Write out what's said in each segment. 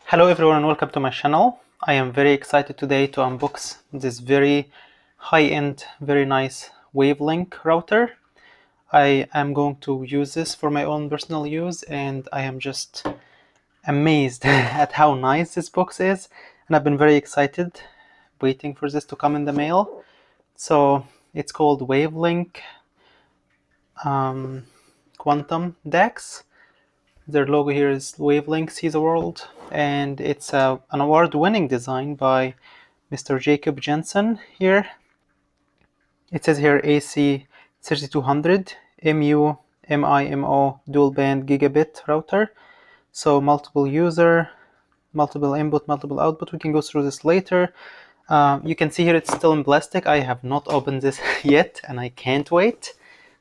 Hello everyone and welcome to my channel. I am very excited today to unbox this very high-end, very nice Wavlink router. I am going to use this for my own personal use and I am just amazed at how nice this box is, and I've been very excited waiting for this to come in the mail. So it's called Wavlink Quantum DAX. Their logo here is Wavlink sees the world, and it's an award-winning design by Mr. Jacob Jensen here. It says here AC3200 MU-MIMO dual band gigabit router. So multiple user, multiple input, multiple output. We can go through this later. You can see here it's still in plastic. I have not opened this yet and I can't wait.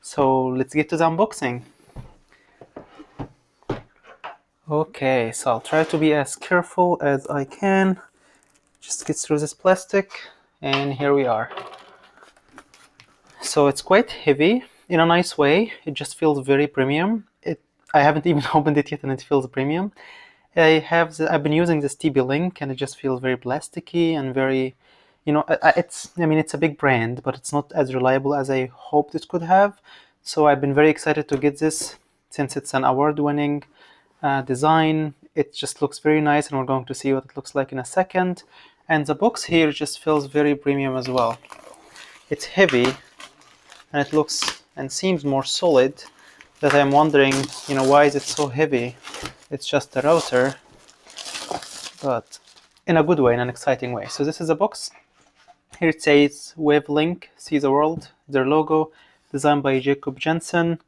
So let's get to the unboxing. Okay, so I'll try to be as careful as I can. Just get through this plastic, and here we are. So it's quite heavy in a nice way. It just feels very premium. I haven't even opened it yet and it feels premium. I've been using this TP-Link and it just feels very plasticky and very, it's a big brand, but it's not as reliable as I hoped it could have. So I've been very excited to get this since it's an award-winning design. It just looks very nice and we're going to see what it looks like in a second. And the box here just feels very premium as well. It's heavy and it looks and seems more solid, that I'm wondering, why is it so heavy? It's just a router, but in a good way, in an exciting way. So this is a box. Here it says Wavlink sees the world, their logo, designed by Jacob Jensen.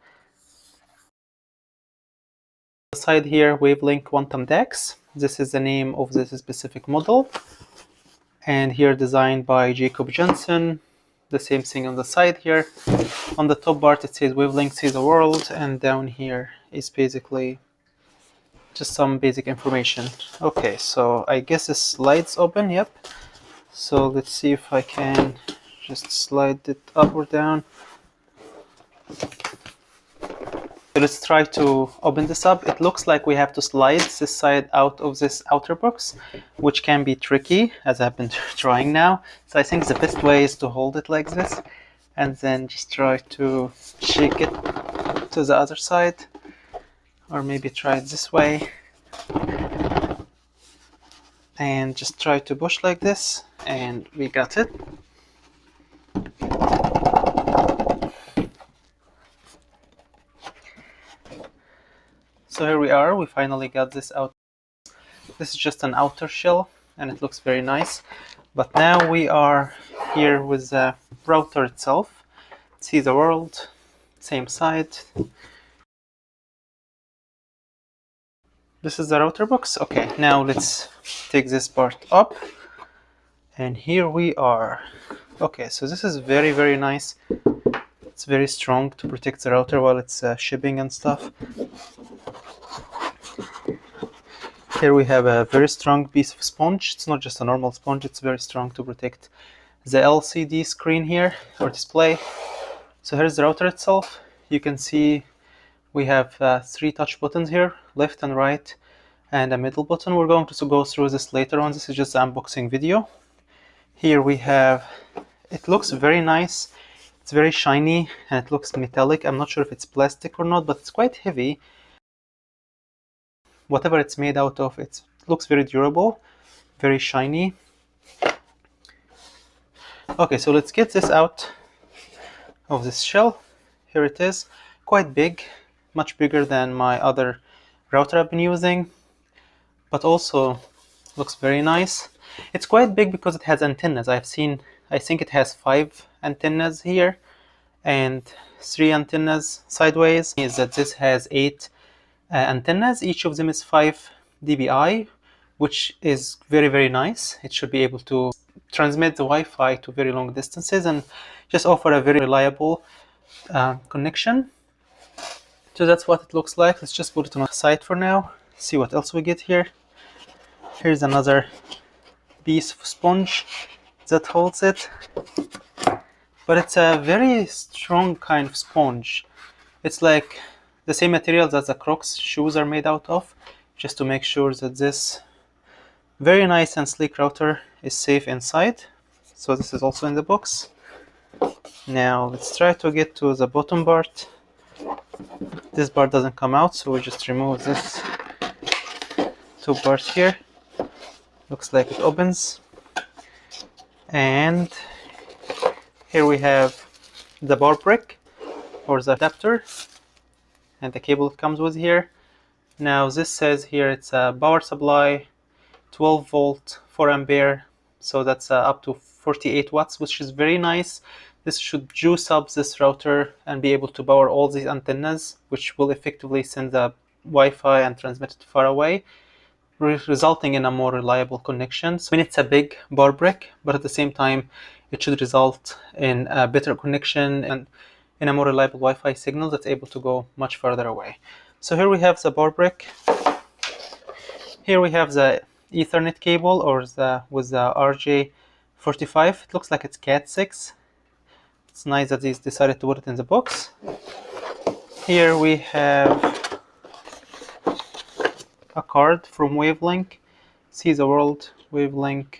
Side here, Wavlink Quantum DAX. This is the name of this specific model, and here designed by Jacob Jensen. The same thing on the side here. On the top part it says Wavlink sees the world, and down here is basically just some basic information. Okay, so I guess this slides open. Yep. So let's see if I can just slide it up or down. So let's try to open this up. It looks like we have to slide this side out of this outer box, which can be tricky, as I've been trying now. So I think the best way is to hold it like this and then just try to shake it to the other side, or maybe try it this way and just try to push like this, and we got it. So here we are, we finally got this out. This is just an outer shell and it looks very nice. But now we are here with the router itself. See the world, same side. This is the router box. Okay, now let's take this part up. And here we are. Okay, so this is very, very nice. It's very strong to protect the router while it's shipping and stuff. Here we have a very strong piece of sponge. It's not just a normal sponge, it's very strong to protect the LCD screen here, or display. So here's the router itself. You can see we have 3 touch buttons here, left and right, and a middle button. We're going to go through this later on. This is just an unboxing video. Here we have, it looks very nice. It's very shiny and it looks metallic. I'm not sure if it's plastic or not, but it's quite heavy. Whatever it's made out of, it looks very durable, very shiny. Okay, so let's get this out of this shell. Here it is, quite big, much bigger than my other router I've been using, but also looks very nice. It's quite big because it has antennas. I think it has 5 antennas here and 3 antennas sideways. Is that this has 8 antennas. Each of them is 5 dBi, which is very, very nice. It should be able to transmit the Wi-Fi to very long distances and just offer a very reliable connection. So that's what it looks like. Let's just put it on the side for now. See what else we get here. Here's another piece of sponge that holds it, but it's a very strong kind of sponge. It's like the same material that the Crocs shoes are made out of, just to make sure that this Very nice and sleek router, is safe inside. So this is also in the box. Now let's try to get to the bottom part. This part doesn't come out, so we just remove this two parts here. Looks like it opens. And here we have the power brick or the adapter and the cable it comes with here. Now this says here it's a power supply, 12 volt, 4 ampere, so that's up to 48 watts, which is very nice. This should juice up this router and be able to power all these antennas, which will effectively send the Wi-Fi and transmit it far away, resulting in a more reliable connection. So I mean, it's a big power brick, but at the same time it should result in a better connection and in a more reliable Wi-Fi signal that's able to go much further away. So here we have the power brick. Here we have the Ethernet cable or with the RJ45. It looks like it's Cat6. It's nice that he's decided to put it in the box. Here we have a card from Wavlink. See the world, Wavlink.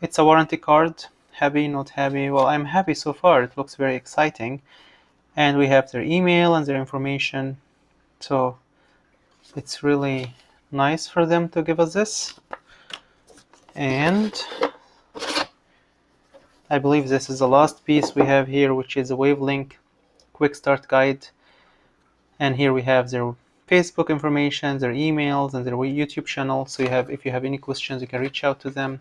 It's a warranty card. Happy, not happy? Well, I'm happy so far. It looks very exciting. And we have their email and their information. So it's really nice for them to give us this. And I believe this is the last piece we have here, which is a Wavlink quick start guide. And here we have their Facebook information, their emails, and their YouTube channel. So if you have any questions, you can reach out to them.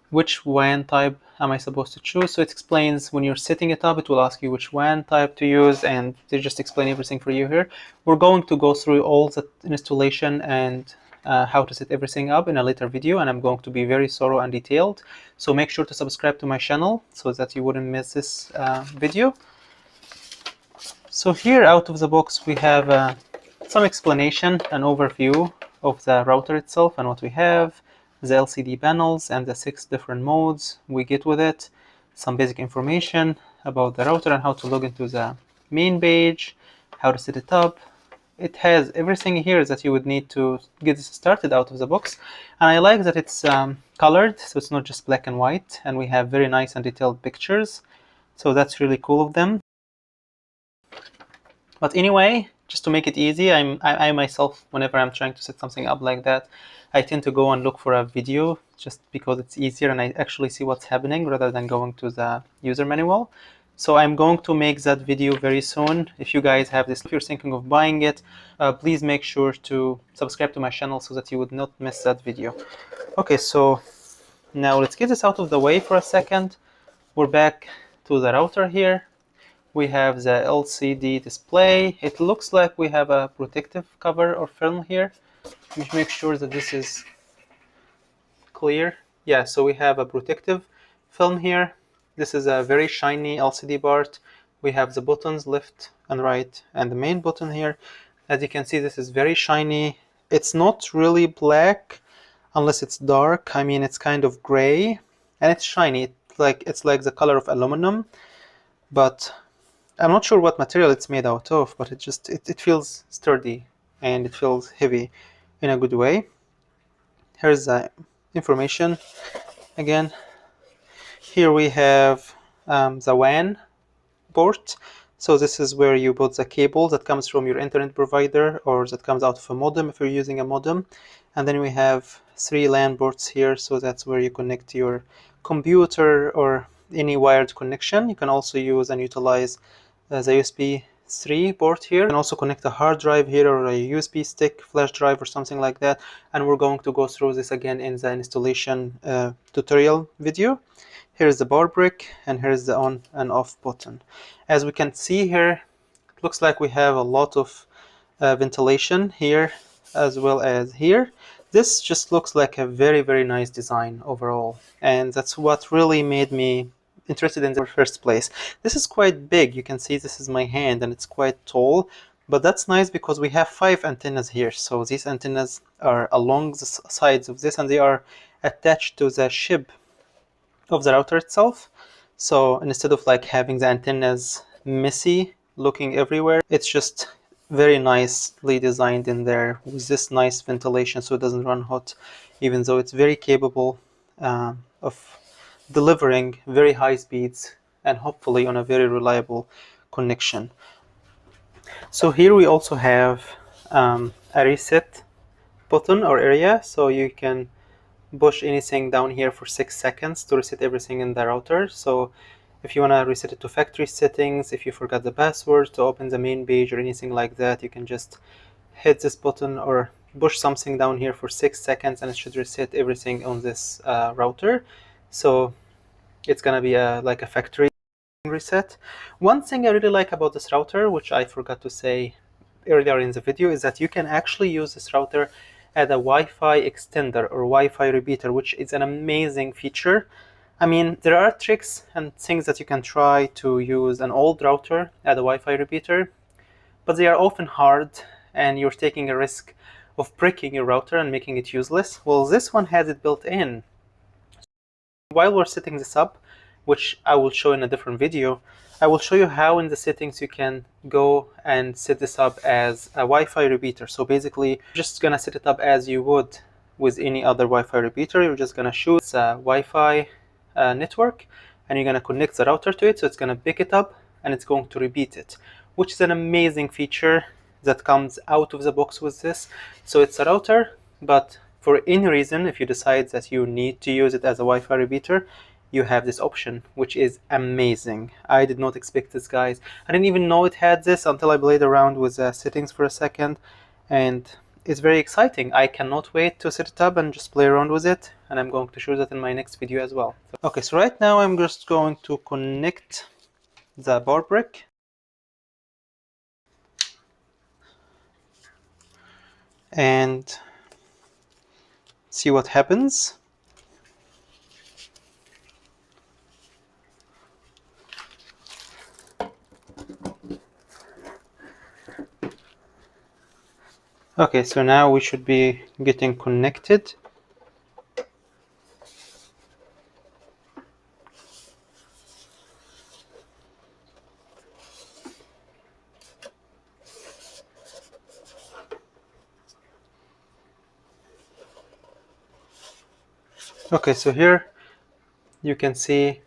Which WAN type am I supposed to choose? So it explains when you're setting it up, it will ask you which WAN type to use, and they just explain everything for you here. We're going to go through all the installation and how to set everything up in a later video, and I'm going to be very thorough and detailed. So make sure to subscribe to my channel so that you wouldn't miss this video. So here out of the box we have some explanation, an overview of the router itself and what we have, the LCD panels and the 6 different modes we get with it, some basic information about the router and how to log into the main page, how to set it up. It has everything here that you would need to get this started out of the box. And I like that it's colored, so it's not just black and white, and we have very nice and detailed pictures. So that's really cool of them. But anyway, just to make it easy, I myself, whenever I'm trying to set something up like that, I tend to go and look for a video just because it's easier and I actually see what's happening rather than going to the user manual. So I'm going to make that video very soon. If you guys have this, if you're thinking of buying it, please make sure to subscribe to my channel so that you would not miss that video. Okay, so now let's get this out of the way for a second. We're back to the router here. We have the LCD display. It looks like we have a protective cover or film here. Let me make sure that this is clear. Yeah, so we have a protective film here. This is a very shiny LCD part. We have the buttons left and right and the main button here. As you can see, this is very shiny. It's not really black unless it's dark. I mean, it's kind of gray and it's shiny. It's like the color of aluminum, but I'm not sure what material it's made out of, but it feels sturdy and it feels heavy in a good way. Here's the information again. Here we have the WAN port. So this is where you put the cable that comes from your internet provider or that comes out of a modem if you're using a modem. And then we have 3 LAN ports here, so that's where you connect your computer or any wired connection. You can also use and utilize the USB 3 port here. You can also connect a hard drive here or a USB stick, flash drive or something like that. And we're going to go through this again in the installation tutorial video. Here's the power brick and here's the on and off button. As we can see here, it looks like we have a lot of ventilation here as well as here. This just looks like a very, very nice design overall. And that's what really made me interested in the first place. This is quite big. You can see this is my hand and it's quite tall, but that's nice because we have 5 antennas here. So these antennas are along the sides of this and they are attached to the chip of the router itself. So instead of like having the antennas messy looking everywhere, it's just very nicely designed in there with this nice ventilation so it doesn't run hot, even though it's very capable of delivering very high speeds and hopefully on a very reliable connection. So here we also have a reset button or area, so you can push anything down here for 6 seconds to reset everything in the router. So if you want to reset it to factory settings, if you forgot the password to open the main page or anything like that, you can just hit this button or push something down here for 6 seconds and it should reset everything on this router. So it's gonna be like a factory reset. One thing I really like about this router, which I forgot to say earlier in the video, is that you can actually use this router as a Wi-Fi extender or Wi-Fi repeater, which is an amazing feature. I mean, there are tricks and things that you can try to use an old router as a Wi-Fi repeater, but they are often hard and you're taking a risk of breaking your router and making it useless. Well, this one has it built in. While we're setting this up, which I will show in a different video, I will show you how in the settings you can go and set this up as a Wi-Fi repeater. So basically, you're just gonna set it up as you would with any other Wi-Fi repeater. You're just gonna choose a Wi-Fi network and you're gonna connect the router to it. So it's gonna pick it up and it's going to repeat it, which is an amazing feature that comes out of the box with this. So it's a router, but for any reason, if you decide that you need to use it as a Wi-Fi repeater, you have this option, which is amazing. I did not expect this, guys. I didn't even know it had this until I played around with the settings for a second, and it's very exciting. I cannot wait to set it up and just play around with it, and I'm going to show that in my next video as well. Okay, so right now I'm just going to connect the bar brick. And see what happens. Okay, so now we should be getting connected. Okay, so here you can see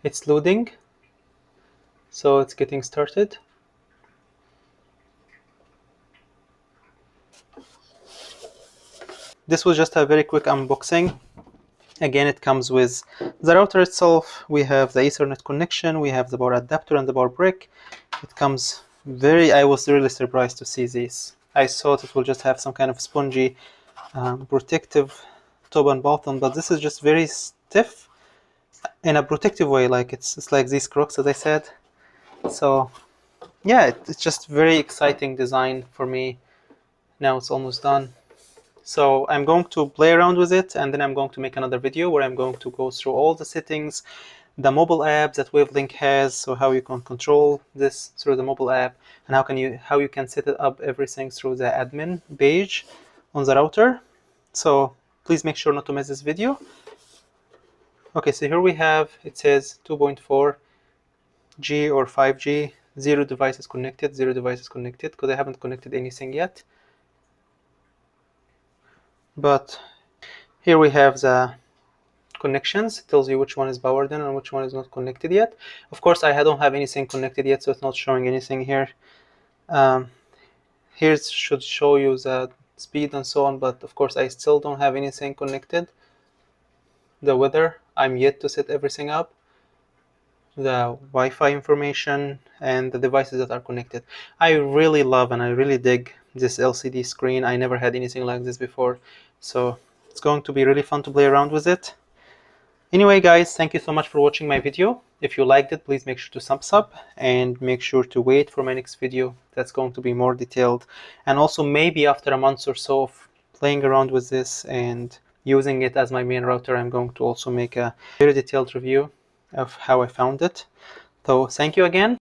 it's loading. So it's getting started. This was just a very quick unboxing. Again, it comes with the router itself. We have the Ethernet connection, we have the power adapter and the power brick. It comes I was really surprised to see this. I thought it will just have some kind of spongy protective top and bottom, but this is just very stiff in a protective way, like it's like these Crocs, as I said. So yeah, it's just very exciting design for me. Now it's almost done. So I'm going to play around with it, and then I'm going to make another video where I'm going to go through all the settings, the mobile app that Wavlink has, so how you can control this through the mobile app, and how you can set it up everything through the admin page on the router. So please make sure not to miss this video. Okay, so here we have, it says 2.4G or 5G, 0 devices connected, because I haven't connected anything yet. But here we have the connections. It tells you which one is powered in and which one is not connected yet. Of course, I don't have anything connected yet, so it's not showing anything here. Here it should show you the speed and so on, but of course I still don't have anything connected. The weather, I'm yet to set everything up. The Wi-Fi information and the devices that are connected. I really love and I really dig this LCD screen. I never had anything like this before, so it's going to be really fun to play around with it. Anyway, guys, thank you so much for watching my video. If you liked it, please make sure to thumbs up and make sure to wait for my next video. That's going to be more detailed, and also maybe after a month or so of playing around with this and using it as my main router, I'm going to also make a very detailed review of how I found it. So thank you again,